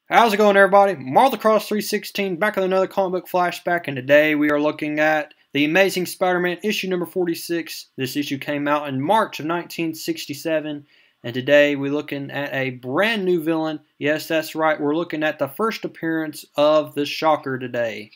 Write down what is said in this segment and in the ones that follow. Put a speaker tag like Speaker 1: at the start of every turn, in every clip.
Speaker 1: How's it going, everybody? Marvel Cross 316 back with another comic book flashback, and today we are looking at The Amazing Spider-Man issue number 46. This issue came out in March of 1967, and today we're looking at a brand new villain. Yes, that's right, we're looking at the first appearance of the Shocker today.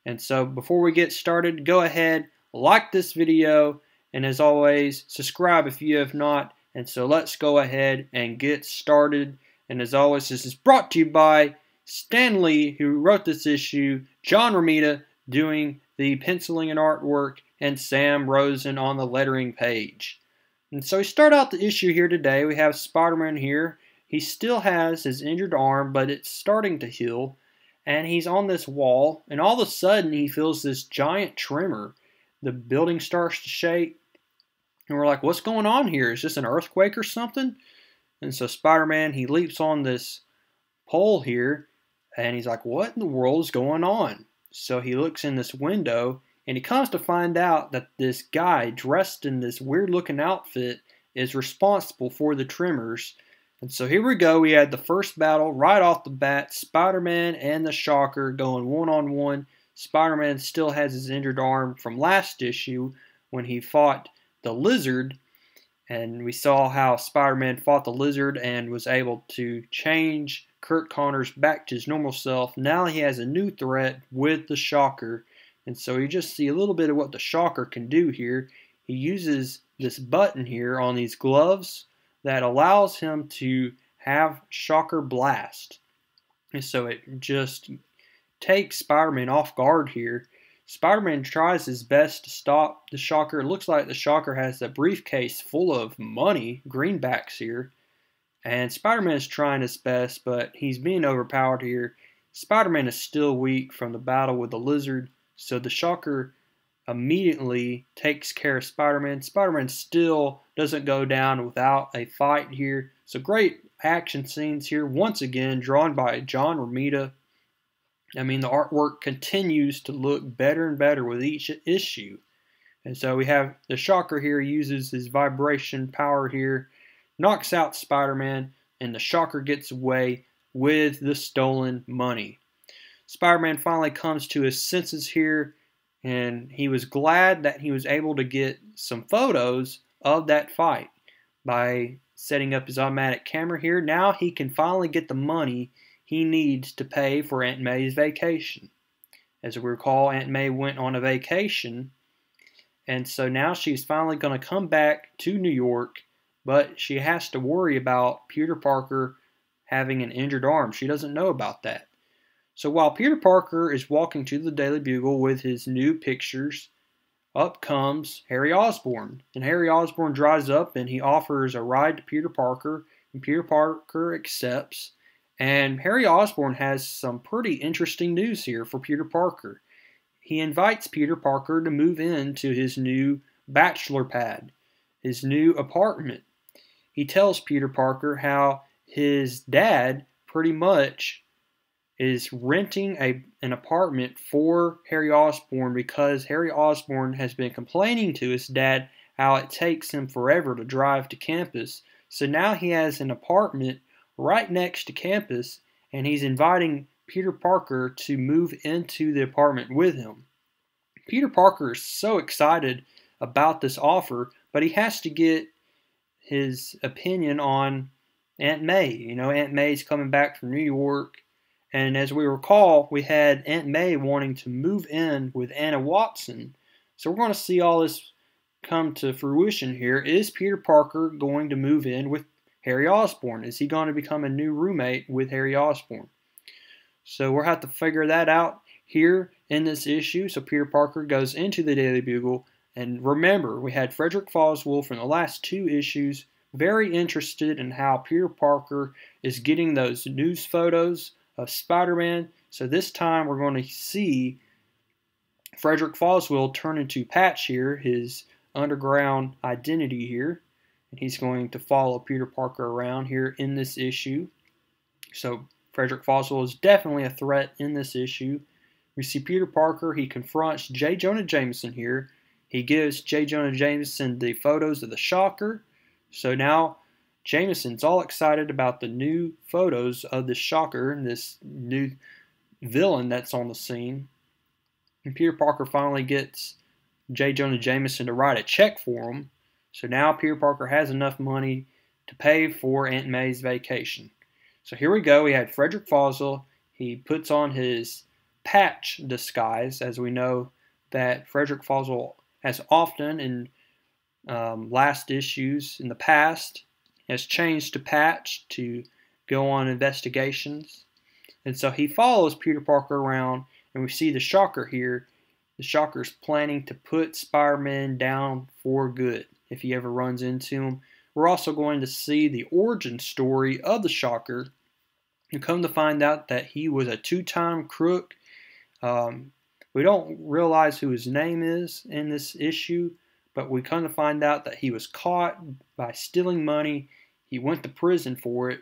Speaker 1: And so before we get started, go ahead, like this video, and as always, subscribe if you have not. And so let's go ahead and get started. And as always, this is brought to you by Stan Lee, who wrote this issue, John Romita doing the penciling and artwork, and Sam Rosen on the lettering page. And so we start out the issue here today. We have Spider-Man here. He still has his injured arm, but it's starting to heal. And he's on this wall, and all of a sudden he feels this giant tremor. The building starts to shake, and we're like, what's going on here? Is this an earthquake or something? And so Spider-Man, he leaps on this pole here, and he's like, what in the world is going on? So he looks in this window, and he comes to find out that this guy dressed in this weird-looking outfit is responsible for the tremors. And so here we go. We had the first battle right off the bat, Spider-Man and the Shocker going one-on-one. Spider-Man still has his injured arm from last issue when he fought the Lizard. And we saw how Spider-Man fought the Lizard and was able to change Curt Connors back to his normal self. Now he has a new threat with the Shocker. And so you just see a little bit of what the Shocker can do here. He uses this button here on these gloves that allows him to have Shocker Blast. And so it just takes Spider-Man off guard here. Spider-Man tries his best to stop the Shocker. It looks like the Shocker has a briefcase full of money, greenbacks here. And Spider-Man is trying his best, but he's being overpowered here. Spider-Man is still weak from the battle with the Lizard, so the Shocker immediately takes care of Spider-Man. Spider-Man still doesn't go down without a fight here. So great action scenes here, once again, drawn by John Romita. I mean, the artwork continues to look better and better with each issue. And so we have the Shocker here, uses his vibration power here, knocks out Spider-Man, and the Shocker gets away with the stolen money. Spider-Man finally comes to his senses here, and he was glad that he was able to get some photos of that fight by setting up his automatic camera here. Now he can finally get the money he needs to pay for Aunt May's vacation. As we recall, Aunt May went on a vacation, and so now she's finally going to come back to New York, but she has to worry about Peter Parker having an injured arm. She doesn't know about that. So while Peter Parker is walking to the Daily Bugle with his new pictures, up comes Harry Osborn. And Harry Osborn drives up and he offers a ride to Peter Parker, and Peter Parker accepts. And Harry Osborn has some pretty interesting news here for Peter Parker. He invites Peter Parker to move into his new bachelor pad, his new apartment. He tells Peter Parker how his dad pretty much is renting an apartment for Harry Osborn because Harry Osborn has been complaining to his dad how it takes him forever to drive to campus. So now he has an apartment right next to campus, and he's inviting Peter Parker to move into the apartment with him. Peter Parker is so excited about this offer, but he has to get his opinion on Aunt May. You know, Aunt May's coming back from New York, and as we recall, we had Aunt May wanting to move in with Anna Watson. So we're going to see all this come to fruition here. Is Peter Parker going to move in with Harry Osborn? Is he going to become a new roommate with Harry Osborn? So we'll have to figure that out here in this issue. So Peter Parker goes into the Daily Bugle. And remember, we had Frederick Foswell from the last two issues very interested in how Peter Parker is getting those news photos of Spider-Man. So this time we're going to see Frederick Foswell turn into Patch here, his underground identity here. He's going to follow Peter Parker around here in this issue. So Frederick Foswell is definitely a threat in this issue. We see Peter Parker. He confronts J. Jonah Jameson here. He gives J. Jonah Jameson the photos of the Shocker. So now Jameson's all excited about the new photos of the Shocker and this new villain that's on the scene. And Peter Parker finally gets J. Jonah Jameson to write a check for him. So now Peter Parker has enough money to pay for Aunt May's vacation. So here we go. We had Frederick Fossil. He puts on his patch disguise, as we know that Frederick Fossil has often in last issues in the past has changed to patch to go on investigations. And so he follows Peter Parker around, and we see the Shocker here. The Shocker's planning to put Spider-Man down for good if he ever runs into him. We're also going to see the origin story of the Shocker, and come to find out that he was a two-time crook. We don't realize who his name is in this issue, but we come to find out that he was caught by stealing money. He went to prison for it,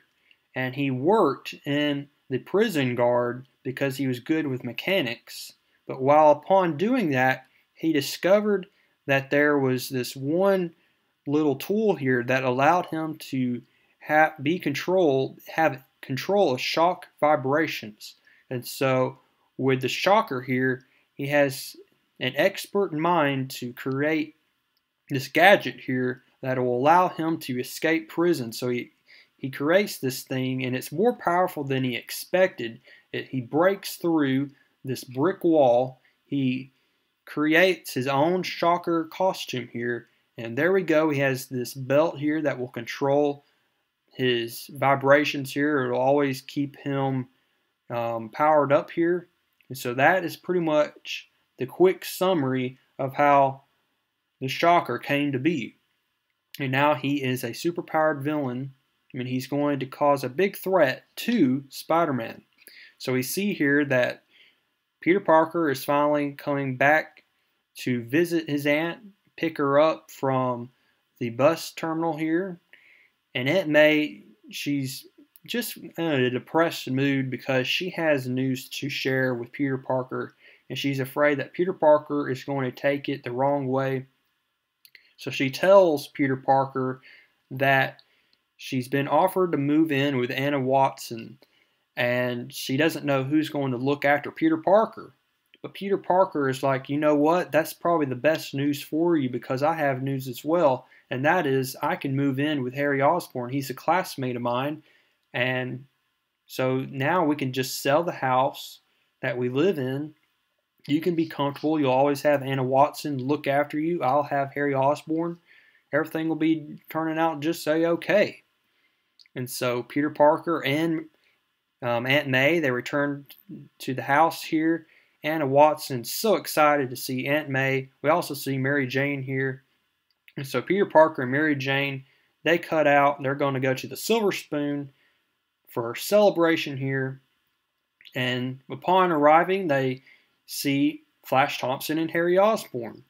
Speaker 1: and he worked in the prison guard because he was good with mechanics. But while upon doing that, he discovered that there was this one little tool here that allowed him to have control of shock vibrations. And so with the Shocker here, he has an expert mind to create this gadget here that will allow him to escape prison. So he creates this thing, and it's more powerful than he expected. He breaks through this brick wall. He creates his own Shocker costume here, and there we go. He has this belt here that will control his vibrations here. It'll always keep him powered up here. And so that is pretty much the quick summary of how the Shocker came to be. And now he is a superpowered villain. I mean, he's going to cause a big threat to Spider-Man. So we see here that Peter Parker is finally coming back to visit his aunt, pick her up from the bus terminal here. And Aunt May, she's just in a depressed mood because she has news to share with Peter Parker, and she's afraid that Peter Parker is going to take it the wrong way. So she tells Peter Parker that she's been offered to move in with Anna Watson, and she doesn't know who's going to look after Peter Parker. But Peter Parker is like, you know what? That's probably the best news for you, because I have news as well, and that is I can move in with Harry Osborn. He's a classmate of mine, and so now we can just sell the house that we live in. You can be comfortable. You'll always have Anna Watson look after you. I'll have Harry Osborn. Everything will be turning out just okay. And so Peter Parker and Aunt May, they return to the house here. Anna Watson's so excited to see Aunt May. We also see Mary Jane here. And so Peter Parker and Mary Jane, they cut out. They're going to go to the Silver Spoon for a celebration here. And upon arriving, they see Flash Thompson and Harry Osborn.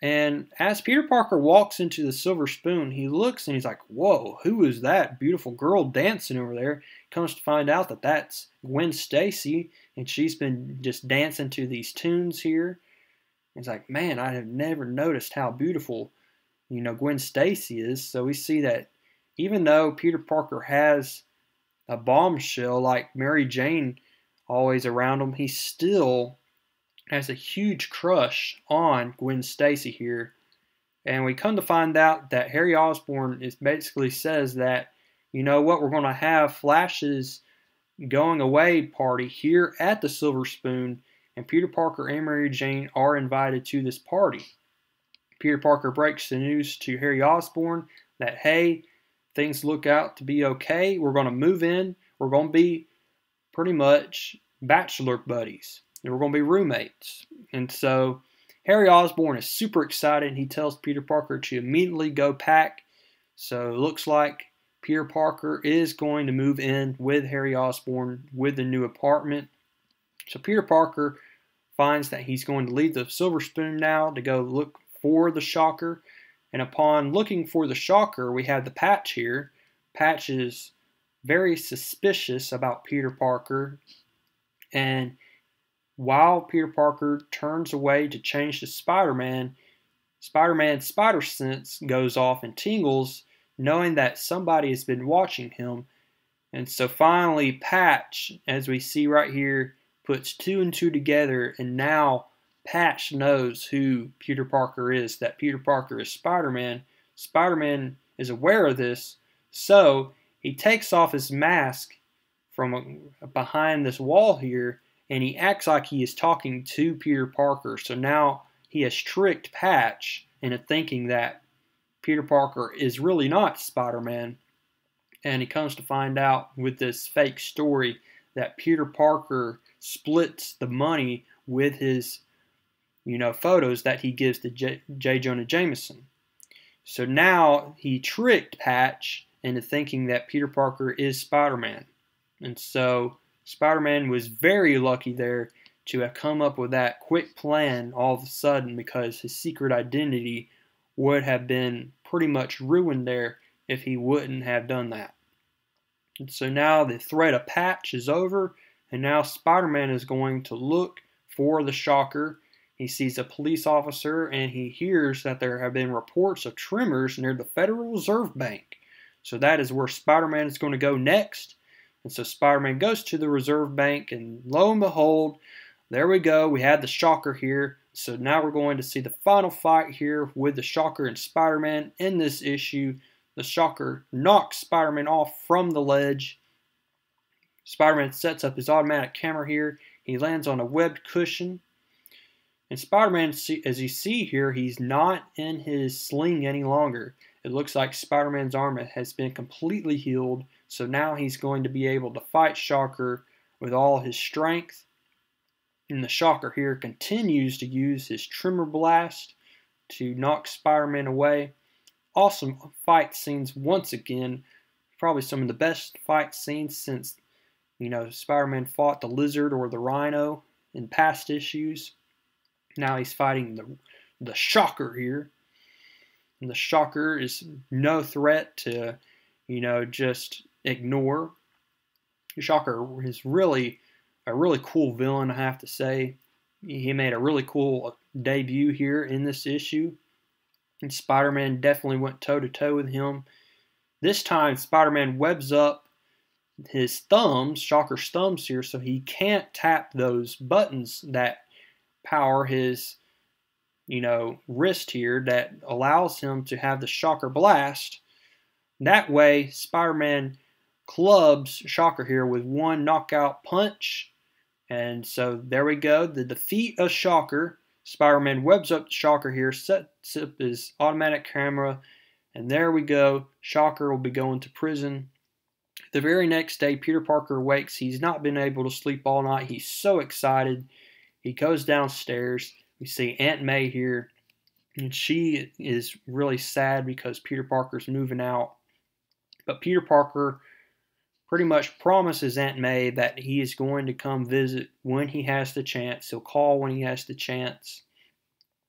Speaker 1: And as Peter Parker walks into the Silver Spoon, he looks and he's like, whoa, who is that beautiful girl dancing over there? Comes to find out that that's Gwen Stacy, and she's been just dancing to these tunes here. He's like, man, I have never noticed how beautiful, Gwen Stacy is. So we see that even though Peter Parker has a bombshell like Mary Jane always around him, he still has a huge crush on Gwen Stacy here. And we come to find out that Harry Osborn basically says that, you know what, we're going to have Flash's going away party here at the Silver Spoon, and Peter Parker and Mary Jane are invited to this party. Peter Parker breaks the news to Harry Osborn that, hey, things look out to be okay. We're going to move in. We're going to be pretty much bachelor buddies. And we're going to be roommates. And so Harry Osborn is super excited, and he tells Peter Parker to immediately go pack. So it looks like Peter Parker is going to move in with Harry Osborn with the new apartment. So Peter Parker finds that he's going to leave the Silver Spoon now to go look for the Shocker. And upon looking for the Shocker, we have the Patch here. Patch is very suspicious about Peter Parker. And while Peter Parker turns away to change to Spider-Man, Spider-Man's spider sense goes off and tingles knowing that somebody has been watching him. And so finally, Patch, as we see right here, puts two and two together, and now Patch knows who Peter Parker is, that Peter Parker is Spider-Man. Spider-Man is aware of this, so he takes off his mask from behind this wall here, and he acts like he is talking to Peter Parker. So now he has tricked Patch into thinking that Peter Parker is really not Spider-Man. And he comes to find out with this fake story that Peter Parker splits the money with his, photos that he gives to J. Jonah Jameson. So now he tricked Patch into thinking that Peter Parker is Spider-Man. And so Spider-Man was very lucky there to have come up with that quick plan all of a sudden, because his secret identity would have been pretty much ruined there if he wouldn't have done that. And so now the threat of Patch is over, and now Spider-Man is going to look for the Shocker. He sees a police officer, and he hears that there have been reports of tremors near the Federal Reserve Bank. So that is where Spider-Man is going to go next. And so Spider-Man goes to the Reserve Bank, and lo and behold, there we go. We had the Shocker here. So now we're going to see the final fight here with the Shocker and Spider-Man in this issue. The Shocker knocks Spider-Man off from the ledge. Spider-Man sets up his automatic camera here. He lands on a webbed cushion. And Spider-Man, as you see here, he's not in his sling any longer. It looks like Spider-Man's arm has been completely healed. So now he's going to be able to fight Shocker with all his strength. And the Shocker here continues to use his Tremor Blast to knock Spider-Man away. Awesome fight scenes once again. Probably some of the best fight scenes since, Spider-Man fought the Lizard or the Rhino in past issues. Now he's fighting the Shocker here. And the Shocker is no threat to, just ignore. The Shocker is really a really cool villain, I have to say. He made a really cool debut here in this issue. And Spider-Man definitely went toe-to-toe with him. This time, Spider-Man webs up his thumbs, Shocker's thumbs here, so he can't tap those buttons that power his, wrist here that allows him to have the Shocker Blast. That way, Spider-Man clubs Shocker here with one knockout punch. And so there we go, the defeat of Shocker. Spider-Man webs up the Shocker here, sets up his automatic camera, and there we go. Shocker will be going to prison. The very next day, Peter Parker wakes. He's not been able to sleep all night. He's so excited. He goes downstairs. We see Aunt May here, and she is really sad because Peter Parker's moving out. But Peter Parker pretty much promises Aunt May that he is going to come visit when he has the chance. He'll call when he has the chance.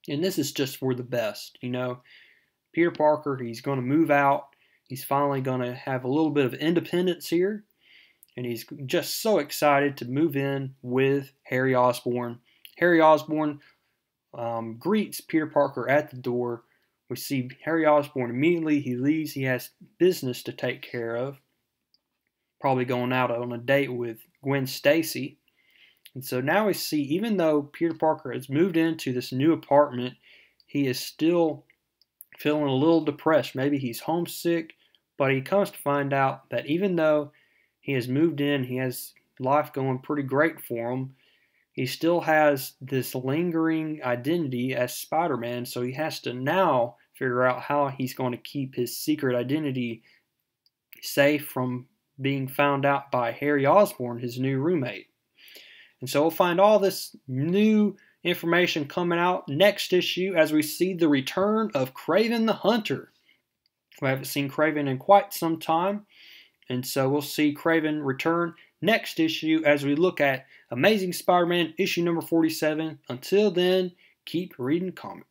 Speaker 1: And this is just for the best, Peter Parker, he's going to move out. He's finally going to have a little bit of independence here. And he's just so excited to move in with Harry Osborn. Harry Osborn greets Peter Parker at the door. We see Harry Osborn immediately. He leaves. He has business to take care of. Probably going out on a date with Gwen Stacy. And so now we see, even though Peter Parker has moved into this new apartment, he is still feeling a little depressed. Maybe he's homesick, but he comes to find out that even though he has moved in, he has life going pretty great for him, he still has this lingering identity as Spider-Man, so he has to now figure out how he's going to keep his secret identity safe from being found out by Harry Osborn, his new roommate. And so we'll find all this new information coming out next issue as we see the return of Kraven the Hunter. We haven't seen Kraven in quite some time, and so we'll see Kraven return next issue as we look at Amazing Spider-Man issue number 47. Until then, keep reading comics.